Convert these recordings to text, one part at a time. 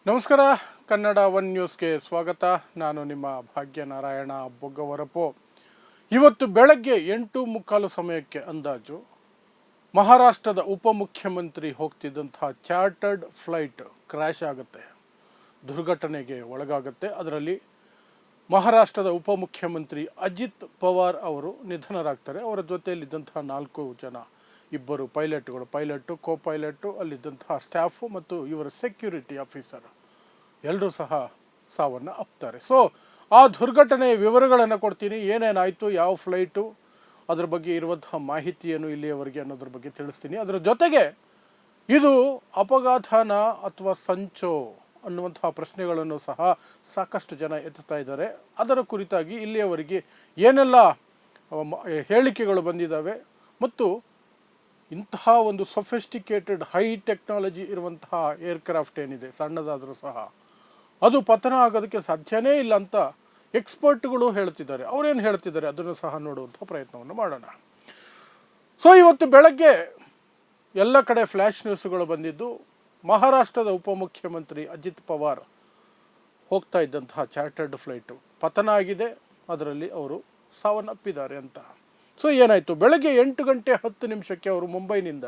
ನಮಸ್ಕಾರ. ಕನ್ನಡ ಒನ್ ನ್ಯೂಸ್ಗೆ ಸ್ವಾಗತ. ನಾನು ನಿಮ್ಮ ಭಾಗ್ಯನಾರಾಯಣ ಬೊಗ್ಗವರಪು. ಇವತ್ತು ಬೆಳಗ್ಗೆ 8:45 ಸಮಯಕ್ಕೆ ಅಂದಾಜು ಮಹಾರಾಷ್ಟ್ರದ ಉಪಮುಖ್ಯಮಂತ್ರಿ ಹೋಗ್ತಿದ್ದಂತಹ ಚಾರ್ಟರ್ಡ್ ಫ್ಲೈಟ್ ಕ್ರ್ಯಾಶ್ ಆಗುತ್ತೆ, ದುರ್ಘಟನೆಗೆ ಒಳಗಾಗುತ್ತೆ. ಅದರಲ್ಲಿ ಮಹಾರಾಷ್ಟ್ರದ ಉಪಮುಖ್ಯಮಂತ್ರಿ ಅಜಿತ್ ಪವಾರ್ ಅವರು ನಿಧನರಾಗ್ತಾರೆ. ಅವರ ಜೊತೆಯಲ್ಲಿದ್ದಂತಹ 4 ಜನ, 2 ಪೈಲಟ್ಟು, ಕೋ ಪೈಲಟ್ಟು, ಅಲ್ಲಿದ್ದಂತಹ ಸ್ಟಾಫು ಮತ್ತು ಇವರ ಸೆಕ್ಯೂರಿಟಿ ಆಫೀಸರ್ ಎಲ್ಲರೂ ಸಹ ಸಾವನ್ನು ಅಪ್ತಾರೆ. ಸೊ ಆ ದುರ್ಘಟನೆಯ ವಿವರಗಳನ್ನು ಕೊಡ್ತೀನಿ. ಏನೇನಾಯಿತು, ಯಾವ ಫ್ಲೈಟು, ಅದ್ರ ಬಗ್ಗೆ ಇರುವಂತಹ ಮಾಹಿತಿಯನ್ನು ಇಲ್ಲಿಯವರೆಗೆ ಅನ್ನೋದ್ರ ಬಗ್ಗೆ ತಿಳಿಸ್ತೀನಿ. ಅದರ ಜೊತೆಗೆ ಇದು ಅಪಘಾತನ ಅಥವಾ ಸಂಚೋ ಅನ್ನುವಂತಹ ಪ್ರಶ್ನೆಗಳನ್ನು ಸಹ ಸಾಕಷ್ಟು ಜನ ಎತ್ತುತ್ತಾ ಇದ್ದಾರೆ. ಅದರ ಕುರಿತಾಗಿ ಇಲ್ಲಿಯವರೆಗೆ ಏನೆಲ್ಲ ಹೇಳಿಕೆಗಳು ಬಂದಿದ್ದಾವೆ ಮತ್ತು ಇಂತಹ ಒಂದು ಸೊಫಿಸ್ಟಿಕೇಟೆಡ್ ಹೈ ಟೆಕ್ನಾಲಜಿ ಇರುವಂತಹ ಏರ್ಕ್ರಾಫ್ಟ್ ಏನಿದೆ, ಸಣ್ಣದಾದರೂ ಸಹ ಅದು ಪತನ ಆಗೋದಕ್ಕೆ ಸಾಧ್ಯನೇ ಇಲ್ಲ ಅಂತ ಎಕ್ಸ್ಪರ್ಟ್ಗಳು ಹೇಳ್ತಿದ್ದಾರೆ. ಅವರೇನು ಹೇಳ್ತಿದ್ದಾರೆ ಅದನ್ನು ಸಹ ನೋಡುವಂಥ ಪ್ರಯತ್ನವನ್ನು ಮಾಡೋಣ. ಸೊ ಇವತ್ತು ಬೆಳಗ್ಗೆ ಎಲ್ಲ ಕಡೆ ಫ್ಲ್ಯಾಶ್ ನ್ಯೂಸ್ಗಳು ಬಂದಿದ್ದು, ಮಹಾರಾಷ್ಟ್ರದ ಉಪಮುಖ್ಯಮಂತ್ರಿ ಅಜಿತ್ ಪವಾರ್ ಹೋಗ್ತಾ ಇದ್ದಂತಹ ಚಾರ್ಟರ್ಡ್ ಫ್ಲೈಟು ಪತನ ಆಗಿದೆ, ಅದರಲ್ಲಿ ಅವರು ಸಾವನ್ನಪ್ಪಿದ್ದಾರೆ ಅಂತ. ಸೊ ಏನಾಯಿತು, ಬೆಳಗ್ಗೆ 8:10 ಅವರು ಮುಂಬೈನಿಂದ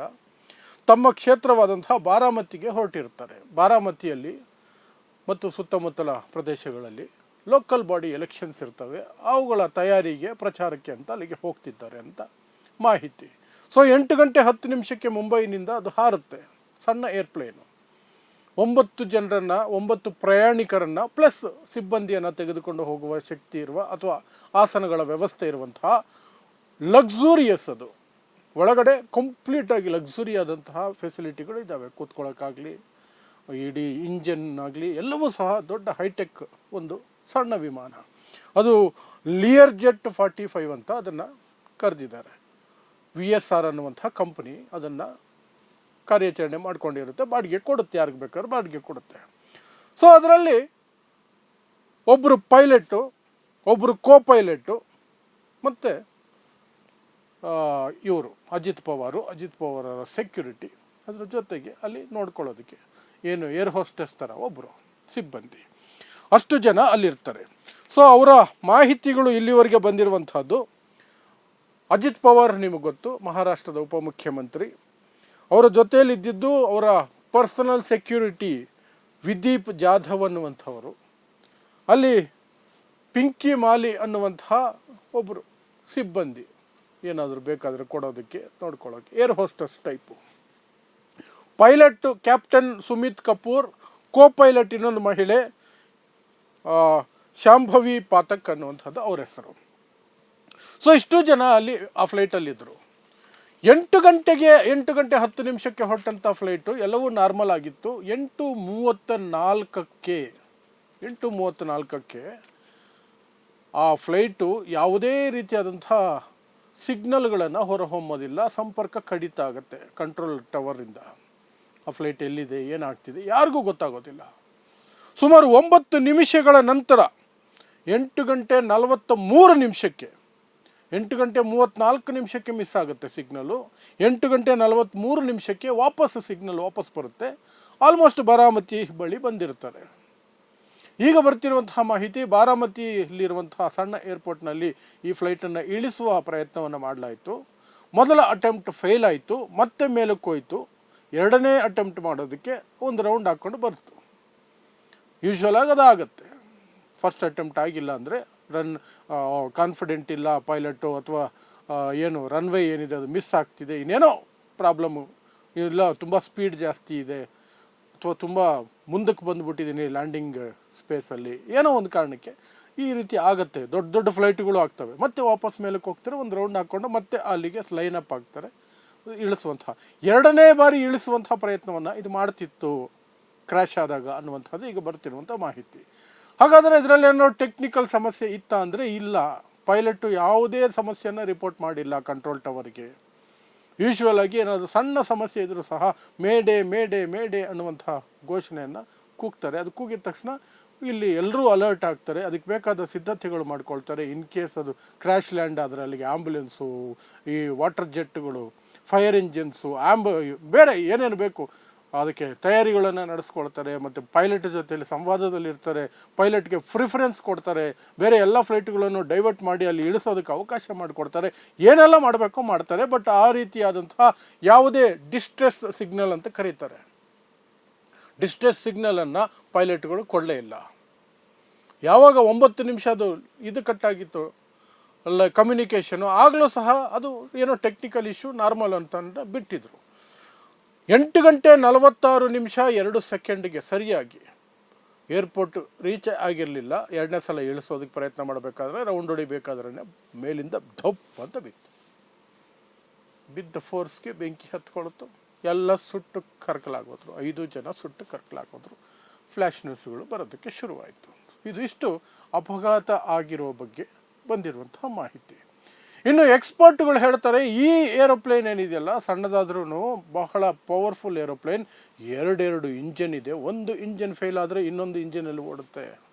ತಮ್ಮ ಕ್ಷೇತ್ರವಾದಂತಹ ಬಾರಾಮತಿಗೆ ಹೊರಟಿರ್ತಾರೆ. ಬಾರಾಮತಿಯಲ್ಲಿ ಮತ್ತು ಸುತ್ತಮುತ್ತಲ ಪ್ರದೇಶಗಳಲ್ಲಿ ಲೋಕಲ್ ಬಾಡಿ ಎಲೆಕ್ಷನ್ಸ್ ಇರ್ತವೆ, ಅವುಗಳ ತಯಾರಿಗೆ ಪ್ರಚಾರಕ್ಕೆ ಅಂತ ಅಲ್ಲಿಗೆ ಹೋಗ್ತಿದ್ದಾರೆ ಅಂತ ಮಾಹಿತಿ. ಸೊ 8:10 ಮುಂಬೈನಿಂದ ಅದು ಹಾರುತ್ತೆ, ಸಣ್ಣ ಏರ್ಪ್ಲೇನು. 9 ಪ್ರಯಾಣಿಕರನ್ನು ಪ್ಲಸ್ ಸಿಬ್ಬಂದಿಯನ್ನು ತೆಗೆದುಕೊಂಡು ಹೋಗುವ ಶಕ್ತಿ ಇರುವ ಅಥವಾ ಆಸನಗಳ ವ್ಯವಸ್ಥೆ ಇರುವಂತಹ ಲಕ್ಸುರಿಯಸ್, ಅದು ಒಳಗಡೆ ಕಂಪ್ಲೀಟಾಗಿ ಲಕ್ಸುರಿ ಆದಂತಹ ಫೆಸಿಲಿಟಿಗಳು ಇದ್ದಾವೆ. ಕೂತ್ಕೊಳ್ಳೋಕ್ಕಾಗಲಿ, ಇಡೀ ಇಂಜನ್ ಆಗಲಿ ಎಲ್ಲವೂ ಸಹ ದೊಡ್ಡ ಹೈಟೆಕ್ ಒಂದು ಸಣ್ಣ ವಿಮಾನ. ಅದು ಲಿಯರ್ ಜೆಟ್ 45 ಅಂತ ಅದನ್ನು ಕರೆದಿದ್ದಾರೆ. VSR ಅನ್ನುವಂಥ ಕಂಪನಿ ಅದನ್ನು ಕಾರ್ಯಾಚರಣೆ ಮಾಡಿಕೊಂಡಿರುತ್ತೆ, ಬಾಡಿಗೆ ಕೊಡುತ್ತೆ, ಯಾರಿಗೆ ಬೇಕಾದ್ರೂ ಬಾಡಿಗೆ ಕೊಡುತ್ತೆ. ಸೊ ಅದರಲ್ಲಿ ಒಬ್ಬರು ಪೈಲಟ್ಟು, ಒಬ್ಬರು ಕೋ ಪೈಲಟ್ಟು ಮತ್ತು ಇವರು ಅಜಿತ್ ಪವಾರರ ಸೆಕ್ಯೂರಿಟಿ, ಅದರ ಜೊತೆಗೆ ಅಲ್ಲಿ ನೋಡ್ಕೊಳ್ಳೋದಕ್ಕೆ ಏನು ಏರ್ ಹೋಸ್ಟೆಸ್ ಥರ ಒಬ್ಬರು ಸಿಬ್ಬಂದಿ, ಅಷ್ಟು ಜನ ಅಲ್ಲಿರ್ತಾರೆ. ಸೊ ಅವರ ಮಾಹಿತಿಗಳು ಇಲ್ಲಿವರೆಗೆ ಬಂದಿರುವಂಥದ್ದು. ಅಜಿತ್ ಪವಾರ್ ನಿಮಗೆ ಗೊತ್ತು, ಮಹಾರಾಷ್ಟ್ರದ ಉಪಮುಖ್ಯಮಂತ್ರಿ. ಅವರ ಜೊತೆಯಲ್ಲಿದ್ದಿದ್ದು ಅವರ ಪರ್ಸನಲ್ ಸೆಕ್ಯೂರಿಟಿ ವಿದೀಪ್ ಜಾಧವ್ ಅನ್ನುವಂಥವರು, ಅಲ್ಲಿ ಪಿಂಕಿ ಮಾಲಿ ಅನ್ನುವಂತಹ ಒಬ್ಬರು ಸಿಬ್ಬಂದಿ, ಏನಾದರೂ ಬೇಕಾದರೆ ಕೊಡೋದಕ್ಕೆ ನೋಡ್ಕೊಳ್ಳೋಕೆ, air hostess type. Pilot captain Sumit Kapoor, co pilot ಇನ್ನೊಂದು ಮಹಿಳೆ ಶಾಂಭವಿ ಪಾತಕ್ ಅನ್ನುವಂಥದ್ದು ಅವ್ರ ಹೆಸರು. ಸೊ ಇಷ್ಟು ಜನ ಅಲ್ಲಿ ಆ ಫ್ಲೈಟಲ್ಲಿದ್ದರು. 8:10 ಹೊರಟಂಥ ಫ್ಲೈಟು ಎಲ್ಲವೂ ನಾರ್ಮಲ್ ಆಗಿತ್ತು. 8:34ಕ್ಕೆ ಆ ಫ್ಲೈಟು ಯಾವುದೇ ರೀತಿಯಾದಂಥ ಸಿಗ್ನಲ್ಗಳನ್ನು ಹೊರಹೊಮ್ಮೋದಿಲ್ಲ, ಸಂಪರ್ಕ ಕಡಿತ ಆಗುತ್ತೆ ಕಂಟ್ರೋಲ್ ಟವರಿಂದ. ಆ ಫ್ಲೈಟ್ ಎಲ್ಲಿದೆ, ಏನಾಗ್ತಿದೆ ಯಾರಿಗೂ ಗೊತ್ತಾಗೋದಿಲ್ಲ. ಸುಮಾರು 9 ನಿಮಿಷಗಳ ನಂತರ 8:43 8:34 ಮಿಸ್ ಆಗುತ್ತೆ ಸಿಗ್ನಲು. 8:43 ವಾಪಸ್ ಸಿಗ್ನಲ್ ವಾಪಸ್ ಬರುತ್ತೆ. ಆಲ್ಮೋಸ್ಟ್ ಬಾರಾಮತಿ ಬಳಿ ಬಂದಿರ್ತಾರೆ. ಈಗ ಬರ್ತಿರುವಂತಹ ಮಾಹಿತಿ, ಬಾರಾಮತಿಯಲ್ಲಿರುವಂತಹ ಸಣ್ಣ ಏರ್ಪೋರ್ಟ್ನಲ್ಲಿ ಈ ಫ್ಲೈಟನ್ನು ಇಳಿಸುವ ಪ್ರಯತ್ನವನ್ನು ಮಾಡಲಾಯಿತು. ಮೊದಲ ಅಟೆಂಪ್ಟ್ ಫೇಲ್ ಆಯಿತು, ಮತ್ತೆ ಮೇಲಕ್ಕೆ ಹೋಯಿತು. ಎರಡನೇ ಅಟೆಂಪ್ಟ್ ಮಾಡೋದಕ್ಕೆ ಒಂದು ರೌಂಡ್ ಹಾಕ್ಕೊಂಡು ಬರ್ತು. ಯೂಶ್ವಲ್ ಆಗಿ ಅದಾಗುತ್ತೆ. ಫಸ್ಟ್ ಅಟೆಂಪ್ಟ್ ಆಗಿಲ್ಲ ಅಂದರೆ ಕಾನ್ಫಿಡೆಂಟ್ ಇಲ್ಲ ಪೈಲಟು, ಅಥವಾ ಏನು ರನ್ವೇ ಏನಿದೆ ಅದು ಮಿಸ್ ಆಗ್ತಿದೆ, ಇನ್ನೇನೋ ಪ್ರಾಬ್ಲಮ್ಮು ಇಲ್ಲ, ತುಂಬ ಸ್ಪೀಡ್ ಜಾಸ್ತಿ ಇದೆ, ಅಥವಾ ತುಂಬ ಮುಂದಕ್ಕೆ ಬಂದುಬಿಟ್ಟಿದ್ದೀನಿ ಲ್ಯಾಂಡಿಂಗ್ ಸ್ಪೇಸಲ್ಲಿ, ಏನೋ ಒಂದು ಕಾರಣಕ್ಕೆ ಈ ರೀತಿ ಆಗುತ್ತೆ. ದೊಡ್ಡ ದೊಡ್ಡ ಫ್ಲೈಟ್ಗಳು ಆಗ್ತವೆ. ಮತ್ತೆ ವಾಪಸ್ ಮೇಲಕ್ಕೆ ಹೋಗ್ತಾರೆ, ಒಂದು ರೌಂಡ್ ಹಾಕ್ಕೊಂಡು ಮತ್ತೆ ಅಲ್ಲಿಗೆ ಲೈನ್ ಅಪ್ ಆಗ್ತಾರೆ, ಇಳಿಸುವಂತಹ ಎರಡನೇ ಬಾರಿ ಇಳಿಸುವಂತಹ ಪ್ರಯತ್ನವನ್ನು ಇದು ಮಾಡ್ತಿತ್ತು ಕ್ರ್ಯಾಶ್ ಆದಾಗ ಅನ್ನುವಂಥದ್ದು ಈಗ ಬರ್ತಿರುವಂಥ ಮಾಹಿತಿ. ಹಾಗಾದರೆ ಇದರಲ್ಲಿ ಏನೋ ಟೆಕ್ನಿಕಲ್ ಸಮಸ್ಯೆ ಇತ್ತ ಅಂದರೆ ಇಲ್ಲ, ಪೈಲಟ್ಟು ಯಾವುದೇ ಸಮಸ್ಯೆಯನ್ನು ರಿಪೋರ್ಟ್ ಮಾಡಿಲ್ಲ ಕಂಟ್ರೋಲ್ ಟವರ್ಗೆ. ಯೂಶ್ವಲ್ ಆಗಿ ಏನಾದರೂ ಸಣ್ಣ ಸಮಸ್ಯೆ ಇದ್ದರೂ ಸಹ ಮೇಡೆ ಮೇಡೆ ಮೇಡೆ ಅನ್ನುವಂಥ ಘೋಷಣೆಯನ್ನು ಕೂಗ್ತಾರೆ. ಅದು ಕೂಗಿದ ತಕ್ಷಣ ಇಲ್ಲಿ ಎಲ್ಲರೂ ಅಲರ್ಟ್ ಆಗ್ತಾರೆ, ಅದಕ್ಕೆ ಬೇಕಾದ ಸಿದ್ಧತೆಗಳು ಮಾಡ್ಕೊಳ್ತಾರೆ. ಇನ್ ಕೇಸ್ ಅದು ಕ್ರ್ಯಾಶ್ ಲ್ಯಾಂಡ್ ಆದರೆ ಅಲ್ಲಿಗೆ ಆ್ಯಂಬುಲೆನ್ಸು, ಈ ವಾಟರ್ ಜೆಟ್ಗಳು, ಫೈರ್ ಇಂಜಿನ್ಸು, ಬೇರೆ ಏನೇನು ಬೇಕು ಅದಕ್ಕೆ ತಯಾರಿಗಳನ್ನು ನಡೆಸ್ಕೊಳ್ತಾರೆ, ಮತ್ತು ಪೈಲಟ್ ಜೊತೆಯಲ್ಲಿ ಸಂವಾದದಲ್ಲಿರ್ತಾರೆ, ಪೈಲಟ್ಗೆ ಪ್ರಿಫರೆನ್ಸ್ ಕೊಡ್ತಾರೆ, ಬೇರೆ ಎಲ್ಲ ಫ್ಲೈಟ್ಗಳನ್ನು ಡೈವರ್ಟ್ ಮಾಡಿ ಅಲ್ಲಿ ಇಳಿಸೋದಕ್ಕೆ ಅವಕಾಶ ಮಾಡಿಕೊಡ್ತಾರೆ, ಏನೆಲ್ಲ ಮಾಡಬೇಕೋ ಮಾಡ್ತಾರೆ. ಬಟ್ ಆ ರೀತಿಯಾದಂತಹ ಯಾವುದೇ ಡಿಸ್ಟ್ರೆಸ್ ಸಿಗ್ನಲ್ ಅಂತ ಕರೀತಾರೆ, ಡಿಸ್ಟ್ರೆಸ್ ಸಿಗ್ನಲನ್ನು ಪೈಲಟ್ಗಳು ಕೊಡಲೇ ಇಲ್ಲ. ಯಾವಾಗ 9 ನಿಮಿಷ ಅದು ಇದು ಕಟ್ಟಾಗಿತ್ತು ಅಲ್ಲ ಕಮ್ಯುನಿಕೇಷನು, ಆಗಲೂ ಸಹ ಅದು ಏನೋ ಟೆಕ್ನಿಕಲ್ ಇಶ್ಯೂ ನಾರ್ಮಲ್ ಅಂತ ಬಿಟ್ಟಿದ್ರು. 8 ಗಂಟೆ 46 ನಿಮಿಷ 2 ಸೆಕೆಂಡ್ಗೆ ಸರಿಯಾಗಿ ಏರ್ಪೋರ್ಟ್ ರೀಚ್ ಆಗಿರಲಿಲ್ಲ. 2ನೇ ಸಲ ಇಳಿಸೋದಕ್ಕೆ ಪ್ರಯತ್ನ ಮಾಡಬೇಕಾದ್ರೆ, ರೌಂಡ್ ಹೊಡಿಬೇಕಾದ್ರೆ ಮೇಲಿಂದ ಧಪ್ ಅಂತ ಬಿದ್ದ ಫೋರ್ಸ್ಗೆ ಬೆಂಕಿ ಹತ್ಕೊಳ್ತು. ಎಲ್ಲ ಸುಟ್ಟು ಕರ್ಕಲಾಗೋದ್ರು, 5 ಜನ ಸುಟ್ಟು ಕರ್ಕಲಾಗೋದ್ರು. ಫ್ಲ್ಯಾಶ್ ನ್ಯೂಸ್ಗಳು ಬರೋದಕ್ಕೆ ಶುರುವಾಯಿತು. ಇದಿಷ್ಟು ಅಪಘಾತ ಆಗಿರೋ ಬಗ್ಗೆ ಬಂದಿರುವಂತಹ ಮಾಹಿತಿ. ಇನ್ನು ಎಕ್ಸ್ಪರ್ಟ್ಗಳು ಹೇಳ್ತಾರೆ, ಈ ಏರೋಪ್ಲೇನ್ ಏನಿದೆಯಲ್ಲ ಸಣ್ಣದಾದ್ರೂ ಬಹಳ ಪವರ್ಫುಲ್ ಏರೋಪ್ಲೇನ್, 2 ಇಂಜನ್ ಇದೆ. ಒಂದು ಇಂಜನ್ ಫೇಲ್ ಆದರೆ ಇನ್ನೊಂದು ಇಂಜನಲ್ಲಿ ಓಡುತ್ತೆ.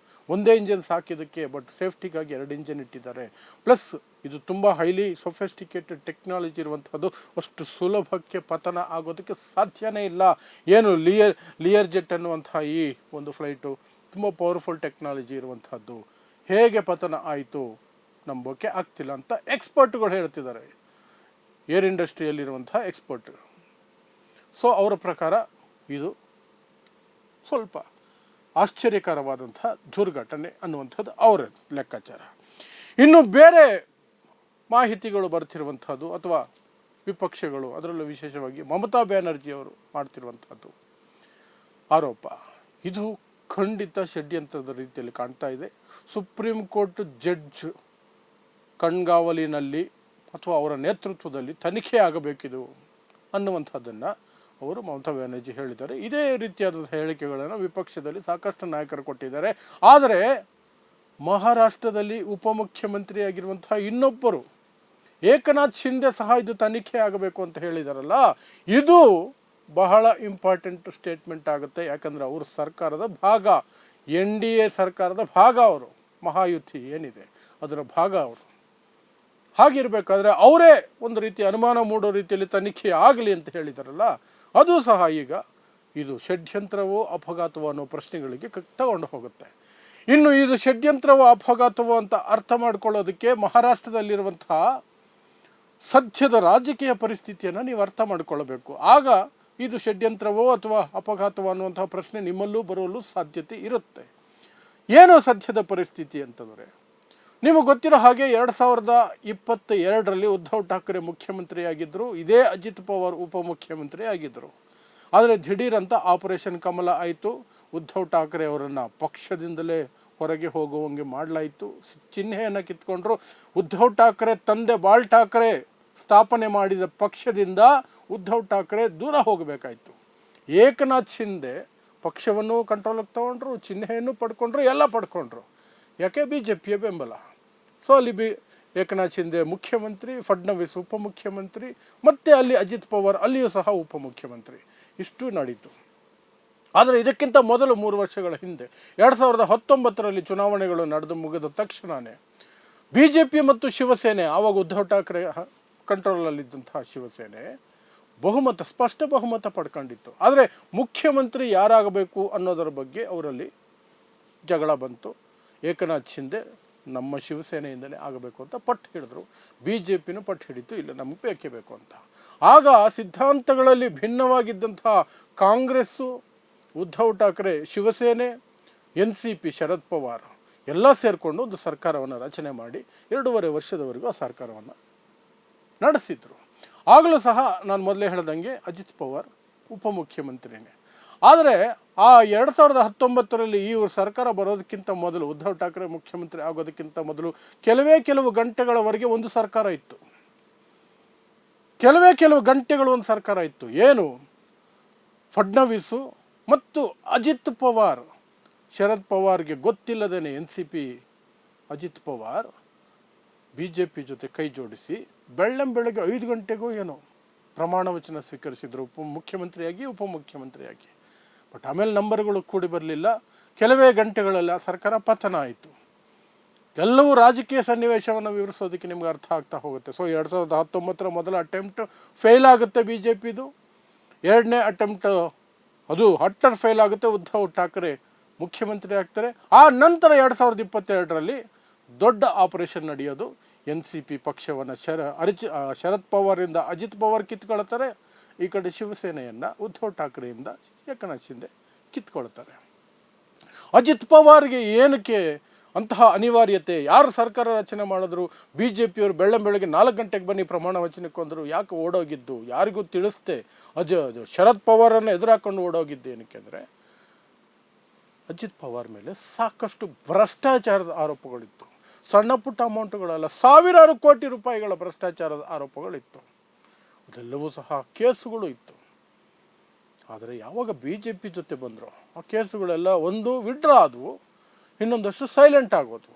ಒಂದೇ ಇಂಜನ್ ಸಾಕಿದ್ದಕ್ಕೆ, ಬಟ್ ಸೇಫ್ಟಿಗಾಗಿ 2 ಇಂಜನ್ ಇಟ್ಟಿದ್ದಾರೆ. ಪ್ಲಸ್ ಇದು ತುಂಬ ಹೈಲಿ ಸೊಫೆಸ್ಟಿಕೇಟೆಡ್ ಟೆಕ್ನಾಲಜಿ ಇರುವಂಥದ್ದು, ಅಷ್ಟು ಸುಲಭಕ್ಕೆ ಪತನ ಆಗೋದಕ್ಕೆ ಸಾಧ್ಯನೇ ಇಲ್ಲ. ಏನು ಲಿಯರ್ ಜೆಟ್ ಅನ್ನುವಂತಹ ಈ ಒಂದು ಫ್ಲೈಟು ತುಂಬ ಪವರ್ಫುಲ್ ಟೆಕ್ನಾಲಜಿ ಇರುವಂಥದ್ದು, ಹೇಗೆ ಪತನ ಆಯಿತು ನಂಬೋಕೆ ಆಗ್ತಿಲ್ಲ ಅಂತ ಎಕ್ಸ್ಪರ್ಟ್ಗಳು ಹೇಳ್ತಿದ್ದಾರೆ, ಏರ್ ಇಂಡಸ್ಟ್ರಿಯಲ್ಲಿರುವಂತಹ ಎಕ್ಸ್ಪರ್ಟ್. ಸೊ ಅವರ ಪ್ರಕಾರ ಇದು ಸ್ವಲ್ಪ ಆಶ್ಚರ್ಯಕರವಾದಂತಹ ದುರ್ಘಟನೆ ಅನ್ನುವಂಥದ್ದು ಅವರ ಲೆಕ್ಕಾಚಾರ. ಇನ್ನು ಬೇರೆ ಮಾಹಿತಿಗಳು ಬರ್ತಿರುವಂಥದ್ದು ಅಥವಾ ವಿಪಕ್ಷಗಳು, ಅದರಲ್ಲೂ ವಿಶೇಷವಾಗಿ ಮಮತಾ ಬ್ಯಾನರ್ಜಿ ಅವರು ಮಾಡ್ತಿರುವಂಥದ್ದು ಆರೋಪ, ಇದು ಖಂಡಿತ ಷಡ್ಯಂತ್ರದ ರೀತಿಯಲ್ಲಿ ಕಾಣ್ತಾ ಇದೆ. ಸುಪ್ರೀಂ ಕೋರ್ಟ್ ಜಡ್ಜ್ ಕಣ್ಗಾವಲಿನಲ್ಲಿ ಅಥವಾ ಅವರ ನೇತೃತ್ವದಲ್ಲಿ ತನಿಖೆ ಆಗಬೇಕಿದು ಅನ್ನುವಂಥದ್ದನ್ನು ಅವರು ಮಮತಾ ಬ್ಯಾನರ್ಜಿ ಹೇಳಿದ್ದಾರೆ. ಇದೇ ರೀತಿಯಾದ ಹೇಳಿಕೆಗಳನ್ನು ವಿಪಕ್ಷದಲ್ಲಿ ಸಾಕಷ್ಟು ನಾಯಕರು ಕೊಟ್ಟಿದ್ದಾರೆ. ಆದರೆ ಮಹಾರಾಷ್ಟ್ರದಲ್ಲಿ ಉಪಮುಖ್ಯಮಂತ್ರಿಯಾಗಿರುವಂತಹ ಇನ್ನೊಬ್ಬರು ಏಕನಾಥ್ ಶಿಂದೆ ಸಹ ಇದು ತನಿಖೆ ಆಗಬೇಕು ಅಂತ ಹೇಳಿದಾರಲ್ಲ, ಇದು ಬಹಳ ಇಂಪಾರ್ಟೆಂಟ್ ಸ್ಟೇಟ್ಮೆಂಟ್ ಆಗುತ್ತೆ. ಯಾಕಂದರೆ ಅವರು ಸರ್ಕಾರದ ಭಾಗ, NDA ಸರ್ಕಾರದ ಭಾಗ, ಅವರು ಮಹಾಯುತಿ ಏನಿದೆ ಅದರ ಭಾಗ ಅವರು. ಹಾಗಿರಬೇಕಾದ್ರೆ ಅವರೇ ಒಂದು ರೀತಿ ಅನುಮಾನ ಮೂಡೋ ರೀತಿಯಲ್ಲಿ ತನಿಖೆ ಆಗಲಿ ಅಂತ ಹೇಳಿದಾರಲ್ಲ, ಅದು ಸಹ ಈಗ ಇದು ಷಡ್ಯಂತ್ರವೋ ಅಪಘಾತವೋ ಅನ್ನೋ ಪ್ರಶ್ನೆಗಳಿಗೆ ತಗೊಂಡು ಹೋಗುತ್ತೆ. ಇನ್ನು ಇದು ಷಡ್ಯಂತ್ರವೋ ಅಪಘಾತವೋ ಅಂತ ಅರ್ಥ ಮಾಡ್ಕೊಳ್ಳೋದಕ್ಕೆ ಮಹಾರಾಷ್ಟ್ರದಲ್ಲಿರುವಂತಹ ಸದ್ಯದ ರಾಜಕೀಯ ಪರಿಸ್ಥಿತಿಯನ್ನು ನೀವು ಅರ್ಥ ಮಾಡಿಕೊಳ್ಳಬೇಕು. ಆಗ ಇದು ಷಡ್ಯಂತ್ರವೋ ಅಥವಾ ಅಪಘಾತವೋ ಅನ್ನುವಂತಹ ಪ್ರಶ್ನೆ ನಿಮ್ಮಲ್ಲೂ ಬರಲು ಸಾಧ್ಯತೆ ಇರುತ್ತೆ. ಏನೋ ಸದ್ಯದ ಪರಿಸ್ಥಿತಿ ಅಂತಂದರೆ, ನಿಮಗೆ ಗೊತ್ತಿರೋ ಹಾಗೆ 2022ರಲ್ಲಿ ಉದ್ಧವ್ ಠಾಕ್ರೆ ಮುಖ್ಯಮಂತ್ರಿಯಾಗಿದ್ದರು, ಇದೇ ಅಜಿತ್ ಪವಾರ್ ಉಪಮುಖ್ಯಮಂತ್ರಿ ಆಗಿದ್ದರು. ಆದರೆ ದಿಢೀರಂತ ಆಪರೇಷನ್ ಕಮಲ ಆಯಿತು. ಉದ್ಧವ್ ಠಾಕ್ರೆ ಅವರನ್ನು ಪಕ್ಷದಿಂದಲೇ ಹೊರಗೆ ಹೋಗುವಂಗೆ ಮಾಡಲಾಯಿತು. ಚಿಹ್ನೆಯನ್ನು ಕಿತ್ಕೊಂಡ್ರು. ಉದ್ಧವ್ ಠಾಕ್ರೆ ತಂದೆ ಬಾಳ್ ಠಾಕ್ರೆ ಸ್ಥಾಪನೆ ಮಾಡಿದ ಪಕ್ಷದಿಂದ ಉದ್ಧವ್ ಠಾಕ್ರೆ ದೂರ ಹೋಗಬೇಕಾಯಿತು. ಏಕನಾಥ್ ಶಿಂದೆ ಪಕ್ಷವನ್ನು ಕಂಟ್ರೋಲಿಗೆ ತಗೊಂಡ್ರು, ಚಿಹ್ನೆಯನ್ನು ಪಡ್ಕೊಂಡ್ರು, ಎಲ್ಲ ಪಡ್ಕೊಂಡ್ರು. ಯಾಕೆ? BJPಯ ಬೆಂಬಲ. ಸೊ ಅಲ್ಲಿ ಏಕನಾಥ್ ಶಿಂದೆ ಮುಖ್ಯಮಂತ್ರಿ, ಫಡ್ನವೀಸ್ ಉಪಮುಖ್ಯಮಂತ್ರಿ, ಮತ್ತು ಅಲ್ಲಿ ಅಜಿತ್ ಪವಾರ್ ಅಲ್ಲಿಯೂ ಸಹ ಉಪಮುಖ್ಯಮಂತ್ರಿ. ಇಷ್ಟು ನಡೀತು. ಆದರೆ ಇದಕ್ಕಿಂತ ಮೊದಲು 3 ವರ್ಷಗಳ ಹಿಂದೆ 2019ರಲ್ಲಿ ಚುನಾವಣೆಗಳು ನಡೆದು ಮುಗಿದ ತಕ್ಷಣವೇ BJP ಮತ್ತು ಶಿವಸೇನೆ, ಆವಾಗ ಉದ್ಧವ್ ಠಾಕ್ರೆ ಕಂಟ್ರೋಲಲ್ಲಿದ್ದಂತಹ ಶಿವಸೇನೆ ಸ್ಪಷ್ಟ ಬಹುಮತ ಪಡ್ಕೊಂಡಿತ್ತು. ಆದರೆ ಮುಖ್ಯಮಂತ್ರಿ ಯಾರಾಗಬೇಕು ಅನ್ನೋದರ ಬಗ್ಗೆ ಅವರಲ್ಲಿ ಜಗಳ ಬಂತು. ಏಕನಾಥ್ ಶಿಂದೆ ನಮ್ಮ ಶಿವಸೇನೆಯಿಂದಲೇ ಆಗಬೇಕು ಅಂತ ಪಟ್ಟು ಹಿಡಿದ್ರು. BJPನೂ ಪಟ್ಟು ಹಿಡಿತು, ಇಲ್ಲ ನಮಗೆ ಬೇಕೇ ಬೇಕು ಅಂತ. ಆಗ ಸಿದ್ಧಾಂತಗಳಲ್ಲಿ ಭಿನ್ನವಾಗಿದ್ದಂತಹ ಕಾಂಗ್ರೆಸ್ಸು, ಉದ್ಧವ್ ಠಾಕ್ರೆ, ಶಿವಸೇನೆ, NCP ಶರದ್ ಪವಾರ್ ಎಲ್ಲ ಸೇರಿಕೊಂಡು ಒಂದು ಸರ್ಕಾರವನ್ನು ರಚನೆ ಮಾಡಿ 2.5 ವರ್ಷದವರೆಗೂ ಆ ಸರ್ಕಾರವನ್ನು ನಡೆಸಿದ್ರು. ಆಗಲೂ ಸಹ ನಾನು ಮೊದಲೇ ಹೇಳ್ದಂಗೆ ಅಜಿತ್ ಪವಾರ್ ಉಪಮುಖ್ಯಮಂತ್ರಿನೇ. ಆದರೆ ಆ 2019ರಲ್ಲಿ ಈ ಸರ್ಕಾರ ಬರೋದಕ್ಕಿಂತ ಮೊದಲು, ಉದ್ಧವ್ ಠಾಕ್ರೆ ಮುಖ್ಯಮಂತ್ರಿ ಆಗೋದಕ್ಕಿಂತ ಮೊದಲು ಕೆಲವು ಗಂಟೆಗಳವರೆಗೆ ಒಂದು ಸರ್ಕಾರ ಇತ್ತು. ಕೆಲವು ಗಂಟೆಗಳು ಒಂದು ಸರ್ಕಾರ ಇತ್ತು. ಏನು? ಫಡ್ನವೀಸು ಮತ್ತು ಅಜಿತ್ ಪವಾರ್, ಶರದ್ ಪವಾರ್ಗೆ ಗೊತ್ತಿಲ್ಲದೇನೆ NCP ಅಜಿತ್ ಪವಾರ್ BJP ಜೊತೆ ಕೈ ಜೋಡಿಸಿ ಬೆಳ್ಳಂಬೆಳಗ್ಗೆ 5 ಗಂಟೆಗೂ ಏನೋ ಪ್ರಮಾಣ ವಚನ ಸ್ವೀಕರಿಸಿದ್ರು, ಉಪಮುಖ್ಯಮಂತ್ರಿಯಾಗಿ. ಬಟ್ ಆಮೇಲೆ ನಂಬರ್ಗಳು ಕೂಡಿ ಬರಲಿಲ್ಲ. ಕೆಲವೇ ಗಂಟೆಗಳಲ್ಲಿ ಆ ಸರ್ಕಾರ ಪತನ ಆಯಿತು. ಎಲ್ಲವೂ ರಾಜಕೀಯ ಸನ್ನಿವೇಶವನ್ನು ವಿವರಿಸೋದಕ್ಕೆ ನಿಮ್ಗೆ ಅರ್ಥ ಆಗ್ತಾ ಹೋಗುತ್ತೆ. ಸೊ 2019ರ ಮೊದಲ ಅಟೆಂಪ್ಟ್ ಫೇಲ್ ಆಗುತ್ತೆ BJPದು. 2ನೇ ಅಟೆಂಪ್ಟ್ ಅದು ಅಟ್ಟರ್ ಫೇಲ್ ಆಗುತ್ತೆ. ಉದ್ಧವ್ ಠಾಕ್ರೆ ಮುಖ್ಯಮಂತ್ರಿ ಆಗ್ತಾರೆ. ಆ ನಂತರ 2022ರಲ್ಲಿ ದೊಡ್ಡ ಆಪರೇಷನ್ ನಡೆಯೋದು. NCP ಪಕ್ಷವನ್ನು ಶರದ್ ಪವಾರಿಂದ ಅಜಿತ್ ಪವಾರ್ ಕಿತ್ಕೊಳ್ತಾರೆ. ಈ ಕಡೆ ಶಿವಸೇನೆಯನ್ನು ಉದ್ಧವ್ ಠಾಕ್ರೆಯಿಂದ ಏಕನಾಥ್ ಶಿಂದೆ ಕಿತ್ಕೊಳ್ತಾರೆ. ಅಜಿತ್ ಪವಾರ್ಗೆ ಏನಕ್ಕೆ ಅಂತಹ ಅನಿವಾರ್ಯತೆ? ಯಾರು ಸರ್ಕಾರ ರಚನೆ ಮಾಡಿದ್ರು? BJPಯವರು ಬೆಳಗ್ಗೆ 4 ಗಂಟೆಗೆ ಬನ್ನಿ ಪ್ರಮಾಣ ವಚನಕ್ಕೆ ಬಂದರು. ಯಾಕೆ ಓಡೋಗಿದ್ದು? ಯಾರಿಗೂ ತಿಳಿಸ್ತೆ ಶರದ್ ಪವಾರನ್ನು ಎದುರಾಕೊಂಡು ಓಡೋಗಿದ್ದು ಏನಕ್ಕೆ ಅಂದರೆ ಅಜಿತ್ ಪವಾರ್ ಮೇಲೆ ಸಾಕಷ್ಟು ಭ್ರಷ್ಟಾಚಾರದ ಆರೋಪಗಳಿತ್ತು. ಸಣ್ಣ ಪುಟ್ಟ ಅಮೌಂಟ್ಗಳಲ್ಲ, ಸಾವಿರಾರು ಕೋಟಿ ರೂಪಾಯಿಗಳ ಭ್ರಷ್ಟಾಚಾರದ ಆರೋಪಗಳಿತ್ತು. ಅದೆಲ್ಲವೂ ಸಹ ಕೇಸುಗಳು ಇತ್ತು. ಆದರೆ ಯಾವಾಗ BJP ಜೊತೆ ಬಂದರು ಆ ಕೇಸುಗಳೆಲ್ಲ ಒಂದು ವಿಡ್ರಾ ಆದವು, ಇನ್ನೊಂದಷ್ಟು ಸೈಲೆಂಟ್ ಆಗೋದು.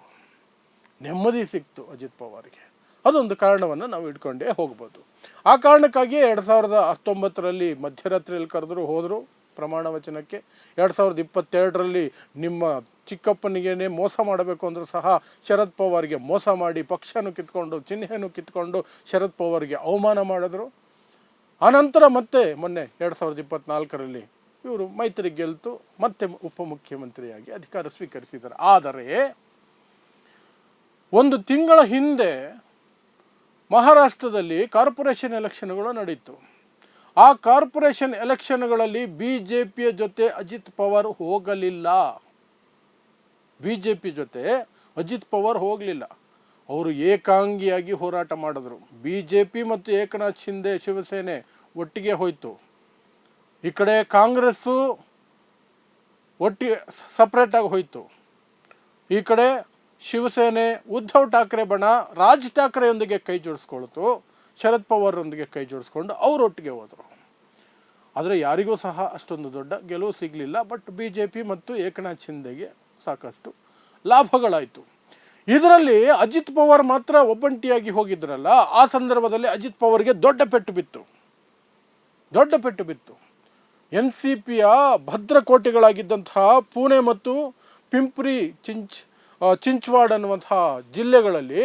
ನೆಮ್ಮದಿ ಸಿಕ್ತು ಅಜಿತ್ ಪವಾರ್ಗೆ. ಅದೊಂದು ಕಾರಣವನ್ನು ನಾವು ಇಟ್ಕೊಂಡೇ ಹೋಗ್ಬೋದು. ಆ ಕಾರಣಕ್ಕಾಗಿ 2019ರಲ್ಲಿ ಮಧ್ಯರಾತ್ರಿಯಲ್ಲಿ ಕರೆದ್ರು, ಹೋದರು ಪ್ರಮಾಣ ವಚನಕ್ಕೆ. 2022ರಲ್ಲಿ ನಿಮ್ಮ ಚಿಕ್ಕಪ್ಪನಿಗೇನೆ ಮೋಸ ಮಾಡಬೇಕು ಅಂದರೂ ಸಹ ಶರದ್ ಪವಾರ್ಗೆ ಮೋಸ ಮಾಡಿ ಪಕ್ಷನೂ ಕಿತ್ಕೊಂಡು ಚಿಹ್ನೆನೂ ಕಿತ್ಕೊಂಡು ಶರದ್ ಪವಾರ್ಗೆ ಅವಮಾನ ಮಾಡಿದ್ರು. ಆನಂತರ ಮತ್ತೆ ಮೊನ್ನೆ 2024ರಲ್ಲಿ ಇವರು ಮೈತ್ರಿ ಗೆಲ್ತು ಮತ್ತೆ ಉಪಮುಖ್ಯಮಂತ್ರಿಯಾಗಿ ಅಧಿಕಾರ ಸ್ವೀಕರಿಸಿದ್ದಾರೆ. ಆದರೆ 1 ತಿಂಗಳ ಹಿಂದೆ ಮಹಾರಾಷ್ಟ್ರದಲ್ಲಿ ಕಾರ್ಪೊರೇಷನ್ ಎಲೆಕ್ಷನ್ಗಳು ನಡೀತು. ಆ ಕಾರ್ಪೊರೇಷನ್ ಎಲೆಕ್ಷನ್ಗಳಲ್ಲಿ BJPಯ ಜೊತೆ ಅಜಿತ್ ಪವಾರ್ ಹೋಗಲಿಲ್ಲ. BJP ಜೊತೆ ಅಜಿತ್ ಪವಾರ್ ಹೋಗಲಿಲ್ಲ. ಅವರು ಏಕಾಂಗಿಯಾಗಿ ಹೋರಾಟ ಮಾಡಿದ್ರು. BJP ಮತ್ತು ಏಕನಾಥ್ ಶಿಂದೆ ಶಿವಸೇನೆ ಒಟ್ಟಿಗೆ ಹೋಯಿತು. ಈ ಕಡೆ ಕಾಂಗ್ರೆಸ್ಸು ಒಟ್ಟಿಗೆ ಸಪ್ರೇಟಾಗಿ ಹೋಯಿತು. ಈ ಕಡೆ ಶಿವಸೇನೆ ಉದ್ಧವ್ ಠಾಕ್ರೆ ಬಣ ರಾಜ್ ಠಾಕ್ರೆಯೊಂದಿಗೆ ಕೈ ಜೋಡಿಸ್ಕೊಳ್ತು. ಶರದ್ ಪವಾರ್ರೊಂದಿಗೆ ಕೈ ಜೋಡಿಸ್ಕೊಂಡು ಅವರೊಟ್ಟಿಗೆ ಹೋದರು. ಆದರೆ ಯಾರಿಗೂ ಸಹ ಅಷ್ಟೊಂದು ದೊಡ್ಡ ಗೆಲುವು ಸಿಗಲಿಲ್ಲ. ಬಟ್ BJP ಮತ್ತು ಏಕನಾಥ್ ಶಿಂದೆಗೆ ಸಾಕಷ್ಟು ಲಾಭಗಳಾಯಿತು. ಇದರಲ್ಲಿ ಅಜಿತ್ ಪವಾರ್ ಮಾತ್ರ ಒಬ್ಬಂಟಿಯಾಗಿ ಹೋಗಿದ್ರಲ್ಲ, ಆ ಸಂದರ್ಭದಲ್ಲಿ ಅಜಿತ್ ಪವಾರ್ಗೆ ದೊಡ್ಡ ಪೆಟ್ಟು ಬಿತ್ತು. NCPಯ ಭದ್ರಕೋಟೆಗಳಾಗಿದ್ದಂತಹ ಪುಣೆ ಮತ್ತು ಪಿಂಪ್ರಿ ಚಿಂಚ್ವಾಡ್ ಅನ್ನುವಂತಹ ಜಿಲ್ಲೆಗಳಲ್ಲಿ